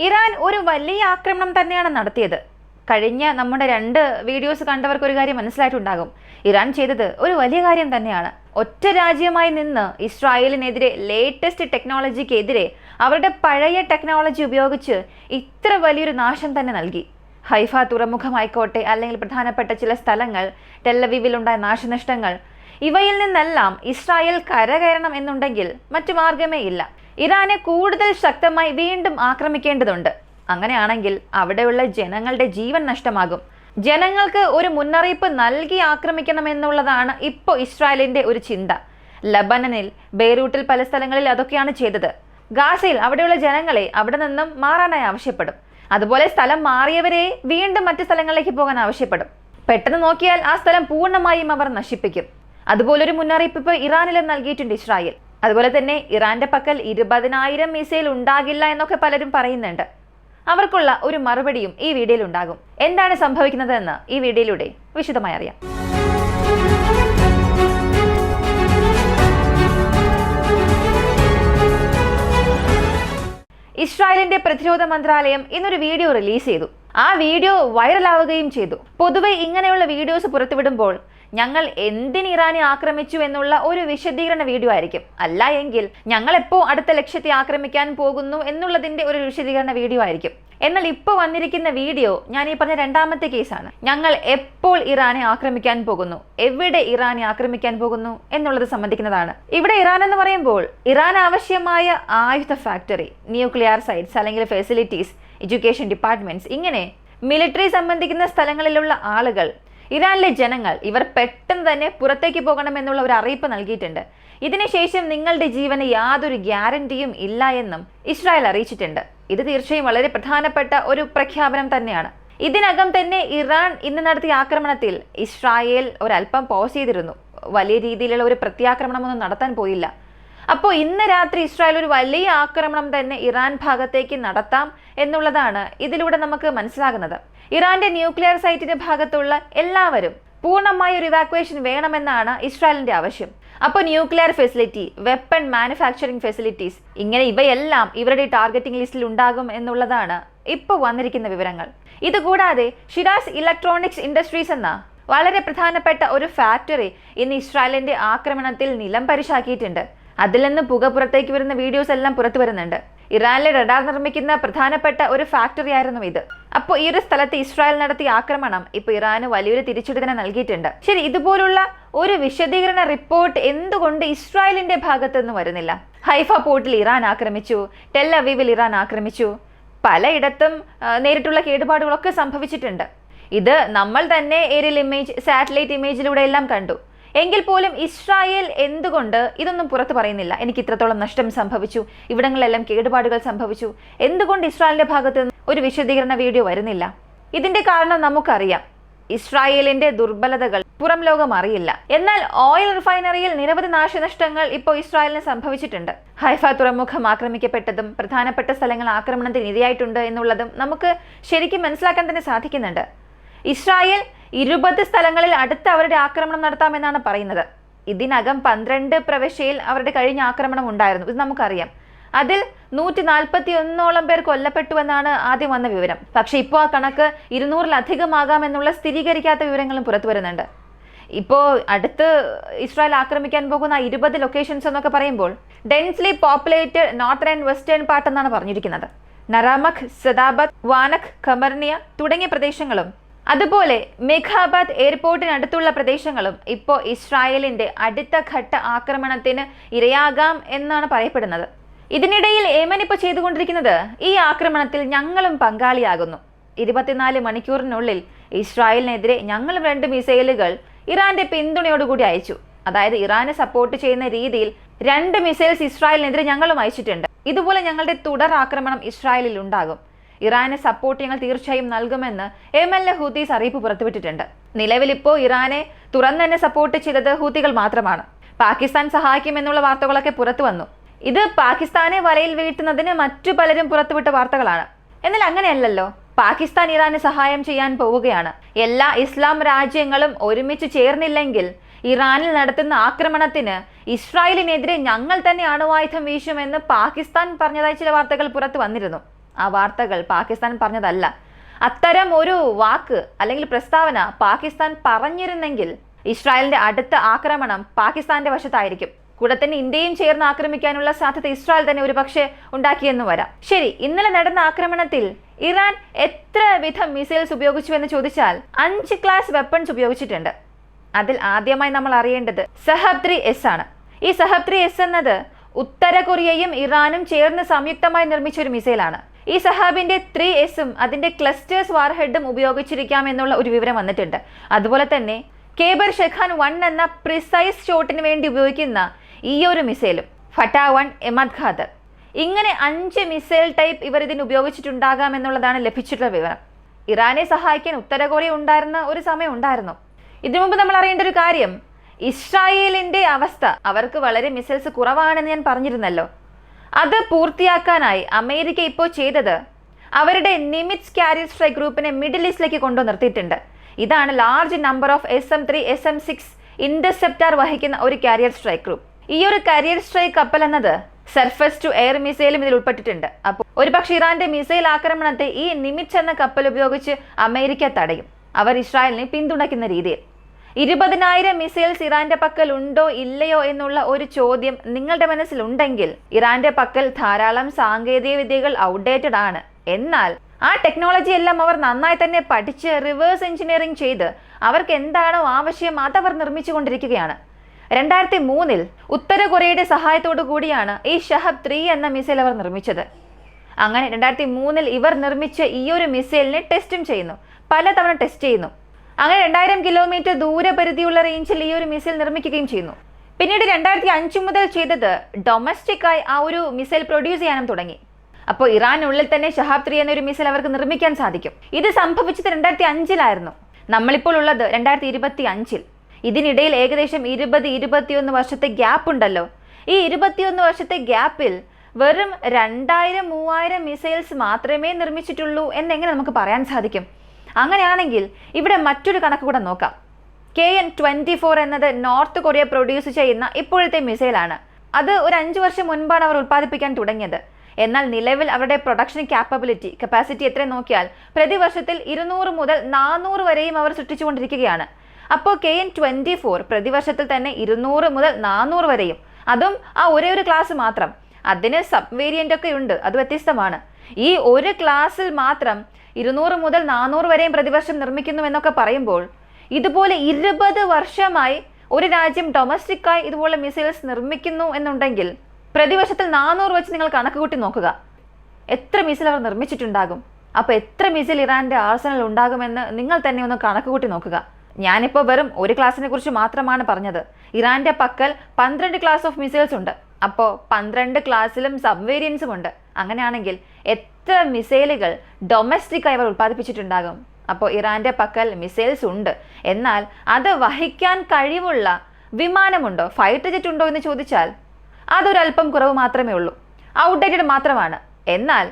Iran ഒരു വലിയ ആക്രമണം തന്നെയാണ് നടത്തിയത്. കഴിഞ്ഞ നമ്മുടെ 2 വീഡിയോസ് കണ്ടവർക്ക് ഒരു കാര്യം മനസ്സിലായിട്ടുണ്ടാകും. ഇറാൻ ചെയ്തത് ഒരു വലിയ കാര്യം തന്നെയാണ്. ഒറ്റ രാജ്യമായി നിന്ന് ഇസ്രായേലിനെതിരെ ലേറ്റസ്റ്റ് ടെക്നോളജിക്കെതിരെ അവരുടെ പഴയ ടെക്നോളജി ഉപയോഗിച്ച് ഇത്ര വലിയൊരു നാശം തന്നെ നൽകി. ഹൈഫ തുറമുഖമായിക്കോട്ടെ, അല്ലെങ്കിൽ പ്രധാനപ്പെട്ട ചില സ്ഥലങ്ങൾ, ടെല്ലവീവിലുണ്ടായ നാശനഷ്ടങ്ങൾ, ഇവയിൽ നിന്നെല്ലാം ഇസ്രായേൽ കരകയറണം എന്നുണ്ടെങ്കിൽ മറ്റു മാർഗമേ ഇല്ല. ഇറാനെ കൂടുതൽ ശക്തമായി വീണ്ടും ആക്രമിക്കേണ്ടതുണ്ട്. അങ്ങനെയാണെങ്കിൽ അവിടെയുള്ള ജനങ്ങളുടെ ജീവൻ നഷ്ടമാകും. ജനങ്ങൾക്ക് ഒരു മുന്നറിയിപ്പ് നൽകി ആക്രമിക്കണമെന്നുള്ളതാണ് ഇപ്പോൾ ഇസ്രായേലിന്റെ ഒരു ചിന്ത. ലബനനിൽ, ബെയ്റൂട്ടിൽ പല സ്ഥലങ്ങളിൽ അതൊക്കെയാണ് ചെയ്തത്. ഗാസയിൽ അവിടെയുള്ള ജനങ്ങളെ അവിടെ നിന്നും മാറാനായി ആവശ്യപ്പെടും. അതുപോലെ സ്ഥലം മാറിയവരെ വീണ്ടും മറ്റു സ്ഥലങ്ങളിലേക്ക് പോകാൻ ആവശ്യപ്പെടും. പെട്ടെന്ന് നോക്കിയാൽ ആ സ്ഥലം പൂർണ്ണമായും അവർ നശിപ്പിക്കും. അതുപോലൊരു മുന്നറിയിപ്പ് ഇപ്പോൾ ഇറാനിലും നൽകിയിട്ടുണ്ട് ഇസ്രായേൽ. അതുപോലെ തന്നെ ഇറാന്റെ പക്കൽ 20,000 മിസൈൽ ഉണ്ടാകില്ല എന്നൊക്കെ പലരും പറയുന്നുണ്ട്. അവർക്കുള്ള ഒരു മറുപടിയും ഈ വീഡിയോയിൽ ഉണ്ടാകും. എന്താണ് സംഭവിക്കുന്നതെന്ന് ഈ വീഡിയോയിലൂടെ വിശദമായി അറിയാം. ഇസ്രായേലിന്റെ പ്രതിരോധ മന്ത്രാലയം ഇന്നൊരു വീഡിയോ റിലീസ് ചെയ്തു. ആ വീഡിയോ വൈറലാവുകയും ചെയ്തു. പൊതുവെ ഇങ്ങനെയുള്ള വീഡിയോസ് പുറത്തുവിടുമ്പോൾ ഞങ്ങൾ എന്തിന് ഇറാനെ ആക്രമിച്ചു എന്നുള്ള ഒരു വിശദീകരണ വീഡിയോ ആയിരിക്കും. അല്ല എങ്കിൽ ഞങ്ങൾ എപ്പോൾ അടുത്ത ലക്ഷ്യത്തെ ആക്രമിക്കാൻ പോകുന്നു എന്നുള്ളതിന്റെ ഒരു വിശദീകരണ വീഡിയോ ആയിരിക്കും. എന്നാൽ ഇപ്പോൾ വന്നിരിക്കുന്ന വീഡിയോ ഞാൻ ഈ പറഞ്ഞ 2ാമത്തെ കേസാണ്. ഞങ്ങൾ എപ്പോൾ ഇറാനെ ആക്രമിക്കാൻ പോകുന്നു, എവിടെ ഇറാനെ ആക്രമിക്കാൻ പോകുന്നു എന്നുള്ളത് സംബന്ധിക്കുന്നതാണ്. ഇവിടെ ഇറാൻ എന്ന് പറയുമ്പോൾ ഇറാൻ ആവശ്യമായ ആയുധ ഫാക്ടറി, ന്യൂക്ലിയർ സൈറ്റ്സ് അല്ലെങ്കിൽ ഫെസിലിറ്റീസ്, എഡ്യൂക്കേഷൻ ഡിപ്പാർട്ട്മെന്റ്സ്, ഇങ്ങനെ മിലിറ്ററി സംബന്ധിക്കുന്ന സ്ഥലങ്ങളിലുള്ള ആളുകൾ, ഇറാനിലെ ജനങ്ങൾ, ഇവർ പെട്ടെന്ന് തന്നെ പുറത്തേക്ക് പോകണമെന്നുള്ള ഒരു അറിയിപ്പ് നൽകിയിട്ടുണ്ട്. ഇതിനുശേഷം നിങ്ങളുടെ ജീവന് യാതൊരു ഗ്യാരണ്ടിയും ഇല്ല എന്നും ഇസ്രായേൽ അറിയിച്ചിട്ടുണ്ട്. ഇത് തീർച്ചയായും വളരെ പ്രധാനപ്പെട്ട ഒരു പ്രഖ്യാപനം തന്നെയാണ്. ഇതിനകം തന്നെ ഇറാൻ ഇന്ന് നടത്തിയ ആക്രമണത്തിൽ ഇസ്രായേൽ ഒരല്പം പോസ് ചെയ്തിരുന്നു. വലിയ രീതിയിലുള്ള ഒരു പ്രത്യാക്രമണമൊന്നും നടത്താൻ പോയില്ല. അപ്പോൾ ഇന്ന് രാത്രി ഇസ്രായേൽ ഒരു വലിയ ആക്രമണം തന്നെ ഇറാൻ ഭാഗത്തേക്ക് നടത്താം എന്നുള്ളതാണ് ഇതിലൂടെ നമുക്ക് മനസ്സിലാകുന്നത്. ഇറാന്റെ ന്യൂക്ലിയർ സൈറ്റിന്റെ ഭാഗത്തുള്ള എല്ലാവരും പൂർണ്ണമായ ഒരു ഇവാക്വേഷൻ വേണമെന്നാണ് ഇസ്രായേലിന്റെ ആവശ്യം. അപ്പോൾ nuclear facility, weapon manufacturing facilities, ഇങ്ങനെ ഇവയെല്ലാം ഇവരുടെ ടാർഗറ്റിംഗ് ലിസ്റ്റിൽ ഉണ്ടാകും എന്നുള്ളതാണ് ഇപ്പോൾ വന്നിരിക്കുന്ന വിവരങ്ങൾ. ഇതുകൂടാതെ ഷിറാസ് ഇലക്ട്രോണിക്സ് ഇൻഡസ്ട്രീസ് എന്ന വളരെ പ്രധാനപ്പെട്ട ഒരു ഫാക്ടറി ഇന്ന് ഇസ്രായേലിന്റെ ആക്രമണത്തിൽ നിലം പരിശാക്കിയിട്ടുണ്ട്. അതിൽ നിന്ന് പുക പുറത്തേക്ക് വരുന്ന വീഡിയോസ് എല്ലാം പുറത്തു വരുന്നുണ്ട്. ഇറാനിലെ റഡാർ നിർമ്മിക്കുന്ന പ്രധാനപ്പെട്ട ഒരു ഫാക്ടറി ആയിരുന്നു ഇത്. അപ്പോൾ ഈ ഒരു സ്ഥലത്ത് ഇസ്രായേൽ നടത്തിയ ആക്രമണം ഇപ്പോൾ ഇറാന് വലിയൊരു തിരിച്ചടി തന്നെ നൽകിയിട്ടുണ്ട്. ശരി, ഇതുപോലുള്ള ഒരു വിശദീകരണ റിപ്പോർട്ട് എന്തുകൊണ്ട് ഇസ്രായേലിന്റെ ഭാഗത്തു നിന്ന് വരുന്നില്ല? ഹൈഫ പോർട്ടിൽ ഇറാൻ ആക്രമിച്ചു, ടെല്ലവീവിൽ ഇറാൻ ആക്രമിച്ചു, പലയിടത്തും നേരിട്ടുള്ള കേടുപാടുകളൊക്കെ സംഭവിച്ചിട്ടുണ്ട്. ഇത് നമ്മൾ തന്നെ ഏരിയൽ ഇമേജ്, സാറ്റലൈറ്റ് ഇമേജിലൂടെ എല്ലാം കണ്ടു. എങ്കിൽ പോലും ഇസ്രായേൽ എന്തുകൊണ്ട് ഇതൊന്നും പുറത്തു പറയുന്നില്ല? എനിക്ക് ഇത്രത്തോളം നഷ്ടം സംഭവിച്ചു, ഇവിടങ്ങളിലെല്ലാം കേടുപാടുകൾ സംഭവിച്ചു, എന്തുകൊണ്ട് ഇസ്രായേലിന്റെ ഭാഗത്ത് നിന്ന് ഒരു വിശദീകരണ വീഡിയോ വരുന്നില്ല? ഇതിന്റെ കാരണം നമുക്കറിയാം. ഇസ്രായേലിന്റെ ദുർബലതകൾ പുറം ലോകം അറിയില്ല. എന്നാൽ ഓയിൽ റിഫൈനറിയിൽ നിരവധി നാശനഷ്ടങ്ങൾ ഇപ്പോൾ ഇസ്രായേലിന് സംഭവിച്ചിട്ടുണ്ട്. ഹൈഫ തുറമുഖം ആക്രമിക്കപ്പെട്ടതും പ്രധാനപ്പെട്ട സ്ഥലങ്ങൾ ആക്രമണത്തിന് ഇരയായിട്ടുണ്ട് എന്നുള്ളതും നമുക്ക് ശരിക്കും മനസ്സിലാക്കാൻ തന്നെ സാധിക്കുന്നുണ്ട്. ഇസ്രായേൽ 20 സ്ഥലങ്ങളിൽ അടുത്ത് അവരുടെ ആക്രമണം നടത്താമെന്നാണ് പറയുന്നത്. ഇതിനകം 12 പ്രവിശ്യയിൽ അവരുടെ കഴിഞ്ഞ ആക്രമണം ഉണ്ടായിരുന്നു, ഇത് നമുക്കറിയാം. അതിൽ 141ഓളം പേർ കൊല്ലപ്പെട്ടുവെന്നാണ് ആദ്യം വന്ന വിവരം. പക്ഷെ ഇപ്പോൾ ആ കണക്ക് 200-ലധികമാകാമെന്നുള്ള സ്ഥിരീകരിക്കാത്ത വിവരങ്ങളും പുറത്തു വരുന്നുണ്ട്. ഇപ്പോൾ അടുത്ത് ഇസ്രായേൽ ആക്രമിക്കാൻ പോകുന്ന 20 ലൊക്കേഷൻസ് എന്നൊക്കെ പറയുമ്പോൾ densely populated northern and western part എന്നാണ് പറഞ്ഞിരിക്കുന്നത്. നറാമഖ്, സദാബത്ത്, വാനഖ്, ഖമർനിയ തുടങ്ങിയ പ്രദേശങ്ങളും അതുപോലെ മെഖാബാദ് എയർപോർട്ടിനടുത്തുള്ള പ്രദേശങ്ങളും ഇപ്പോൾ ഇസ്രായേലിന്റെ അടുത്ത ഘട്ട ആക്രമണത്തിന് ഇരയാകാം എന്നാണ് പറയപ്പെടുന്നത്. ഇതിനിടയിൽ യമൻ ഇപ്പോൾ ചെയ്തുകൊണ്ടിരിക്കുന്നത് ഈ ആക്രമണത്തിൽ ഞങ്ങളും പങ്കാളിയാകുന്നു. 24 മണിക്കൂറിനുള്ളിൽ ഇസ്രായേലിനെതിരെ ഞങ്ങളും 2 മിസൈലുകൾ ഇറാന്റെ പിന്തുണയോടുകൂടി അയച്ചു. അതായത് ഇറാനെ സപ്പോർട്ട് ചെയ്യുന്ന രീതിയിൽ 2 മിസൈൽസ് ഇസ്രായേലിനെതിരെ ഞങ്ങളും അയച്ചിട്ടുണ്ട്. ഇതുപോലെ ഞങ്ങളുടെ തുടർ ആക്രമണം ഇസ്രായേലിൽ ഉണ്ടാകും. ഇറാനെ സപ്പോർട്ട് ഞങ്ങൾ തീർച്ചയായും നൽകുമെന്ന് യമനിലെ ഹൂതീസ് അറിയിപ്പ് പുറത്തുവിട്ടിട്ടുണ്ട്. നിലവിലിപ്പോൾ ഇറാനെ തുറന്നു തന്നെ സപ്പോർട്ട് ചെയ്തത് ഹൂതികൾ മാത്രമാണ്. പാകിസ്ഥാൻ സഹായിക്കുമെന്നുള്ള വാർത്തകളൊക്കെ പുറത്തു വന്നു. ഇത് പാകിസ്ഥാനെ വലയിൽ വീഴ്ത്തുന്നതിന് മറ്റു പലരും പുറത്തുവിട്ട വാർത്തകളാണ്. എന്നാൽ അങ്ങനെയല്ലല്ലോ. പാകിസ്ഥാൻ ഇറാന് സഹായം ചെയ്യാൻ പോവുകയാണ്. എല്ലാ ഇസ്ലാം രാജ്യങ്ങളും ഒരുമിച്ച് ചേർന്നില്ലെങ്കിൽ ഇറാനിൽ നടത്തുന്ന ആക്രമണത്തിന് ഇസ്രായേലിനെതിരെ ഞങ്ങൾ തന്നെ അണുവായുധം വീശുമെന്ന് പാകിസ്ഥാൻ പറഞ്ഞതായി ചില വാർത്തകൾ പുറത്തു വന്നിരുന്നു. ആ വാർത്തകൾ പാകിസ്ഥാൻ പറഞ്ഞതല്ല. അത്തരം ഒരു വാക്ക് അല്ലെങ്കിൽ പ്രസ്താവന പാകിസ്ഥാൻ പറഞ്ഞിരുന്നെങ്കിൽ ഇസ്രായേലിന്റെ അടുത്ത ആക്രമണം പാകിസ്ഥാന്റെ വശത്തായിരിക്കും. കൂടെ തന്നെ ഇന്ത്യയും ചേർന്ന് ആക്രമിക്കാനുള്ള സാധ്യത ഇസ്രായേൽ തന്നെ ഒരുപക്ഷെ ഉണ്ടാക്കിയെന്ന് വരാം. ശരി, ഇന്നലെ നടന്ന ആക്രമണത്തിൽ ഇറാൻ എത്ര വിധം മിസൈൽസ് ഉപയോഗിച്ചു എന്ന് ചോദിച്ചാൽ 5 ക്ലാസ് വെപ്പൺസ് ഉപയോഗിച്ചിട്ടുണ്ട്. അതിൽ ആദ്യമായി നമ്മൾ അറിയേണ്ടത് സഹബ്-3S ആണ്. ഈ സഹബ്-3S എന്നത് ഉത്തര കൊറിയയും ഇറാനും ചേർന്ന് സംയുക്തമായി നിർമ്മിച്ച ഒരു മിസൈലാണ്. ഈ സഹാബിന്റെ 3Sഉം അതിന്റെ ക്ലസ്റ്റേഴ്സ് വാർഹെഡും ഉപയോഗിച്ചിരിക്കാം എന്നുള്ള ഒരു വിവരം വന്നിട്ടുണ്ട്. അതുപോലെ തന്നെ കേബർ ഷെഖാൻ 1 എന്ന പ്രിസൈസ് ഷോട്ടിന് വേണ്ടി ഉപയോഗിക്കുന്ന ഈ ഒരു മിസൈലും ഫട്ടാ 1 എമദ് ഖാദർ, ഇങ്ങനെ 5 മിസൈൽ ടൈപ്പ് ഇവർ ഇതിന് ഉപയോഗിച്ചിട്ടുണ്ടാകാം എന്നുള്ളതാണ് ലഭിച്ചിട്ടുള്ള വിവരം. ഇറാനെ സഹായിക്കാൻ ഉത്തര കൊറിയ ഉണ്ടായിരുന്ന ഒരു സമയം ഉണ്ടായിരുന്നു. ഇതിനു മുമ്പ് നമ്മൾ അറിയേണ്ട ഒരു കാര്യം, ഇസ്രായേലിന്റെ അവസ്ഥ, അവർക്ക് വളരെ മിസൈൽസ് കുറവാണെന്ന് ഞാൻ പറഞ്ഞിരുന്നല്ലോ. അത് പൂർത്തിയാക്കാനായി അമേരിക്ക ഇപ്പോൾ ചെയ്തത് അവരുടെ നിമിറ്റ്സ് കാരിയർ സ്ട്രൈക്ക് ഗ്രൂപ്പിനെ മിഡിൽ ഈസ്റ്റിലേക്ക് കൊണ്ടു നിർത്തിയിട്ടുണ്ട്. ഇതാണ് large number of SM-3 SM-6 ഇന്റർസെപ്റ്റാർ വഹിക്കുന്ന ഒരു കാരിയർ സ്ട്രൈക്ക് ഗ്രൂപ്പ്. ഈ ഒരു കാരിയർ സ്ട്രൈക്ക് കപ്പൽ എന്നത് സർഫസ് ടു എയർ മിസൈലും ഇതിൽ ഉൾപ്പെട്ടിട്ടുണ്ട്. അപ്പോൾ ഒരുപക്ഷെ ഇറാന്റെ മിസൈൽ ആക്രമണത്തെ ഈ നിമിറ്റ്സ് എന്ന കപ്പൽ ഉപയോഗിച്ച് അമേരിക്ക തടയും, അവർ ഇസ്രായേലിനെ പിന്തുണയ്ക്കുന്ന രീതിയിൽ. 20,000 മിസൈൽസ് ഇറാന്റെ പക്കൽ ഉണ്ടോ ഇല്ലയോ എന്നുള്ള ഒരു ചോദ്യം നിങ്ങളുടെ മനസ്സിലുണ്ടെങ്കിൽ ഇറാന്റെ പക്കൽ ധാരാളം സാങ്കേതിക വിദ്യകൾ ഔട്ട്ഡേറ്റഡ് ആണ്. എന്നാൽ ആ ടെക്നോളജി എല്ലാം അവർ നന്നായി തന്നെ പഠിച്ച് റിവേഴ്സ് എഞ്ചിനീയറിംഗ് ചെയ്ത് അവർക്ക് എന്താണോ ആവശ്യം അതവർ നിർമ്മിച്ചുകൊണ്ടിരിക്കുകയാണ്. 2003 ഉത്തര കൊറിയയുടെ സഹായത്തോടു കൂടിയാണ് ഈ ഷഹബ്-3 എന്ന മിസൈൽ അവർ നിർമ്മിച്ചത്. അങ്ങനെ 2003 ഇവർ നിർമ്മിച്ച ഈ ഒരു മിസൈലിനെ ടെസ്റ്റും ചെയ്യുന്നു, പലതവണ ടെസ്റ്റ് ചെയ്യുന്നു. അങ്ങനെ 2000 കിലോമീറ്റർ ദൂരപരിധിയുള്ള റേഞ്ചിൽ ഈ ഒരു മിസൈൽ നിർമ്മിക്കുകയും ചെയ്യുന്നു. പിന്നീട് 2005 മുതൽ ചെയ്തത് ഡൊമസ്റ്റിക്കായി ആ ഒരു മിസൈൽ പ്രൊഡ്യൂസ് ചെയ്യാനും തുടങ്ങി. അപ്പോൾ ഇറാനുള്ളിൽ തന്നെ ഷഹാബ്-3 എന്നൊരു മിസൈൽ അവർക്ക് നിർമ്മിക്കാൻ സാധിക്കും. ഇത് സംഭവിച്ചത് 2005 നമ്മളിപ്പോൾ ഉള്ളത് 2025. ഇതിനിടയിൽ ഏകദേശം 20-21 വർഷത്തെ ഗ്യാപ്പ് ഉണ്ടല്ലോ. ഈ 21 വർഷത്തെ ഗ്യാപ്പിൽ വെറും 2000-3000 മിസൈൽസ് മാത്രമേ നിർമ്മിച്ചിട്ടുള്ളൂ എന്നെങ്ങനെ നമുക്ക് പറയാൻ സാധിക്കും? അങ്ങനെയാണെങ്കിൽ ഇവിടെ മറ്റൊരു കണക്ക് കൂടെ നോക്കാം. KN-24 എന്നത് നോർത്ത് കൊറിയ പ്രൊഡ്യൂസ് ചെയ്യുന്ന ഇപ്പോഴത്തെ മിസൈലാണ്. അത് ഒരു 5 വർഷം മുൻപാണ് അവർ ഉൽപ്പാദിപ്പിക്കാൻ തുടങ്ങിയത്. എന്നാൽ നിലവിൽ അവരുടെ പ്രൊഡക്ഷൻ കപ്പാസിറ്റി എത്ര നോക്കിയാൽ പ്രതിവർഷത്തിൽ 200 മുതൽ 400 വരെയും അവർ സൃഷ്ടിച്ചുകൊണ്ടിരിക്കുകയാണ്. അപ്പോൾ KN-24 പ്രതിവർഷത്തിൽ തന്നെ 200 മുതൽ 400 വരെയും, അതും ആ ഒരേ ഒരു ക്ലാസ് മാത്രം. അതിന് സബ് വേരിയന്റ് ഒക്കെ ഉണ്ട്, അത് വ്യത്യസ്തമാണ്. ഈ ഒരു ക്ലാസ്സിൽ മാത്രം 200 മുതൽ 400 വരെയും പ്രതിവർഷം നിർമ്മിക്കുന്നു എന്നൊക്കെ പറയുമ്പോൾ, ഇതുപോലെ 20 വർഷമായി ഒരു രാജ്യം ഡൊമസ്റ്റിക്കായി ഇതുപോലെ മിസൈൽസ് നിർമ്മിക്കുന്നു എന്നുണ്ടെങ്കിൽ പ്രതിവർഷത്തിൽ 400 വെച്ച് നിങ്ങൾ കണക്ക് കൂട്ടി നോക്കുക, എത്ര മിസൈൽ അവർ നിർമ്മിച്ചിട്ടുണ്ടാകും? അപ്പോൾ എത്ര മിസൈൽ ഇറാന്റെ ആർസനൽ ഉണ്ടാകുമെന്ന് നിങ്ങൾ തന്നെ ഒന്ന് കണക്ക് കൂട്ടി നോക്കുക. ഞാനിപ്പോൾ വെറും ഒരു ക്ലാസ്സിനെ കുറിച്ച് മാത്രമാണ് പറഞ്ഞത്. ഇറാന്റെ പക്കൽ 12 ക്ലാസ് ഓഫ് മിസൈൽസ് ഉണ്ട്. അപ്പോൾ 12 ക്ലാസ്സിലും സബ് വേരിയൻസും ഉണ്ട്. അങ്ങനെയാണെങ്കിൽ എത്ര മിസൈലുകൾ ഡൊമസ്റ്റിക്കായി അവർ ഉൽപ്പാദിപ്പിച്ചിട്ടുണ്ടാകും? അപ്പോൾ ഇറാന്റെ പക്കൽ മിസൈൽസ് ഉണ്ട്, എന്നാൽ അത് വഹിക്കാൻ കഴിവുള്ള വിമാനമുണ്ടോ, ഫൈറ്റർ ജെറ്റ് ഉണ്ടോ എന്ന് ചോദിച്ചാൽ അതൊരല്പം കുറവ് മാത്രമേ ഉള്ളൂ, ഔട്ട്ഡേറ്റഡ് മാത്രമാണ്. എന്നാൽ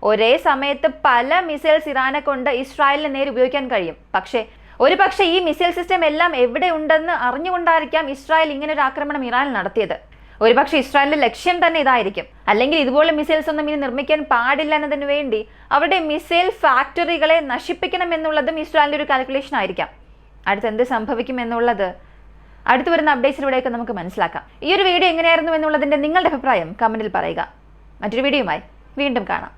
ഒരേ സമയത്ത് പല മിസൈൽസ് ഇറാനെ കൊണ്ട് ഇസ്രായേലിന് നേരെ ഉപയോഗിക്കാൻ കഴിയും. പക്ഷേ ഈ മിസൈൽ സിസ്റ്റം എല്ലാം എവിടെ ഉണ്ടെന്ന് അറിഞ്ഞുകൊണ്ടായിരിക്കാം ഇസ്രായേൽ ഇങ്ങനെ ഒരു ആക്രമണം ഇറാനിൽ നടത്തിയത്. ഒരുപക്ഷെ ഇസ്രായേലിന്റെ ലക്ഷ്യം തന്നെ ഇതായിരിക്കും. അല്ലെങ്കിൽ ഇതുപോലെ മിസൈൽസ് ഒന്നും ഇനി നിർമ്മിക്കാൻ പാടില്ല എന്നതിനു വേണ്ടി അവരുടെ മിസൈൽ ഫാക്ടറികളെ നശിപ്പിക്കണം എന്നുള്ളതും ഇസ്രായേലിന്റെ ഒരു കാൽക്കുലേഷൻ ആയിരിക്കാം. അടുത്ത് എന്ത് സംഭവിക്കും എന്നുള്ളത് അടുത്ത് വരുന്ന അപ്ഡേറ്റ്സിലൂടെയൊക്കെ നമുക്ക് മനസ്സിലാക്കാം. ഈ ഒരു വീഡിയോ എങ്ങനെയായിരുന്നു എന്നുള്ളതിന്റെ നിങ്ങളുടെ അഭിപ്രായം കമന്റിൽ പറയുക. മറ്റൊരു വീഡിയോയുമായി വീണ്ടും കാണാം.